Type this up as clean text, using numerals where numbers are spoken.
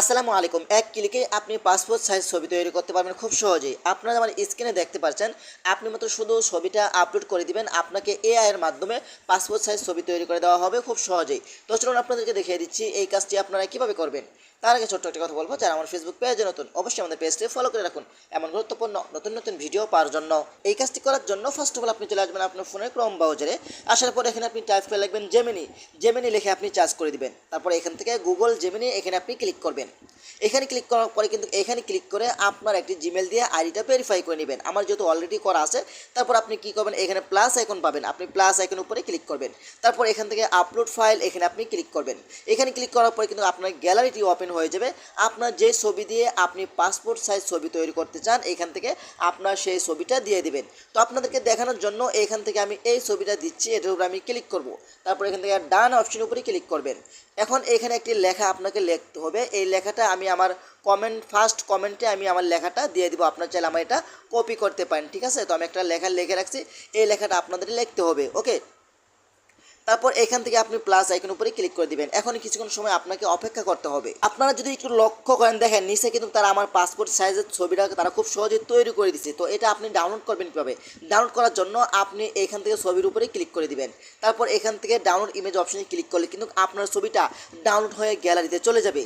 আসসালামু আলাইকুম। এক ক্লিকে আপনি পাসপোর্ট সাইজ ছবি তৈরি করতে পারবেন খুব সহজেই। আপনারা আমার স্ক্রিনে দেখতে পাচ্ছেন, আপনি মাত্র শুধু ছবিটা আপলোড করে দিবেন, আপনাকে এআই এর মাধ্যমে পাসপোর্ট সাইজ ছবি তৈরি করে দেওয়া হবে খুব সহজেই। তো চলুন আপনাদেরকে দেখিয়ে দিচ্ছি এই কাজটি আপনারা কীভাবে করবেন। তার আগে ছোট্ট একটা কথা বলবো, যারা আমার ফেসবুক পেজে নতুন, অবশ্যই আমাদের পেজটি ফলো করে রাখুন এমন গুরুত্বপূর্ণ নতুন নতুন ভিডিও পাওয়ার জন্য। এই কাজটি করার জন্য ফার্স্ট অফ অল আপনি চলে আসবেন আপনার ফোনের ক্রোম ব্রাউজারে। আসার পর এখানে আপনি টাইপ করে লিখবেন জেমিনি। জেমিনি লিখে আপনি চার্জ করে দিবেন। তারপর এখান থেকে গুগল জেমিনি এখানে আপনি ক্লিক করবেন। এখানে ক্লিক করার পরে কিন্তু এখানে ক্লিক করে আপনার একটি জিমেল দিয়ে আইডিটা ভেরিফাই করে নেবেন। আমার যেহেতু অলরেডি করা আছে, তারপর আপনি কি করবেন, এখানে প্লাস আইকন পাবেন, আপনি প্লাস আইকন উপরে ক্লিক করবেন। তারপর এখান থেকে আপলোড ফাইল এখানে আপনি ক্লিক করবেন। এখানে ক্লিক করার পরে কিন্তু আপনার গ্যালারিটি ওপেন হয়ে যাবে। আপনার যে ছবি দিয়ে আপনি পাসপোর্ট সাইজ ছবি তৈরি করতে চান, এখান থেকে আপনার সেই ছবিটা দিয়ে দিবেন। তো আপনাদেরকে দেখানোর জন্য এখান থেকে আমি এই ছবিটা দিচ্ছি, এটার উপরে আমি ক্লিক করব। তারপর এখান থেকে ডান অপশন উপরে ক্লিক করবেন। এখন এখানে একটি লেখা আপনাকে লিখতে হবে। এই লেখাটা আমি আমার ফার্স্ট কমেন্টে আমি আমার লেখাটা দিয়ে দিব। আপনার চাইলে আমার এটা কপি করতে পারেন, ঠিক আছে। তো আমি একটা লেখা লিখে রাখছি, এই লেখাটা আপনাদের লিখতে হবে, ওকে। তারপর এখান থেকে আপনি প্লাস আইকন উপরে ক্লিক করে দিবেন। এখন কিছুক্ষণ সময় আপনাকে অপেক্ষা করতে হবে। আপনারা যদি একটু লক্ষ্য করেন, দেখেন নিচে কিন্তু তারা আমার পাসপোর্ট সাইজের ছবিটা তারা খুব সহজে তৈরি করে দিচ্ছে। তো এটা আপনি ডাউনলোড করবেন কীভাবে? ডাউনলোড করার জন্য আপনি এখান থেকে ছবির উপরে ক্লিক করে দিবেন। তারপর এখান থেকে ডাউনলোড ইমেজ অপশনে ক্লিক করলে কিন্তু আপনার ছবিটা ডাউনলোড হয়ে গ্যালারিতে চলে যাবে।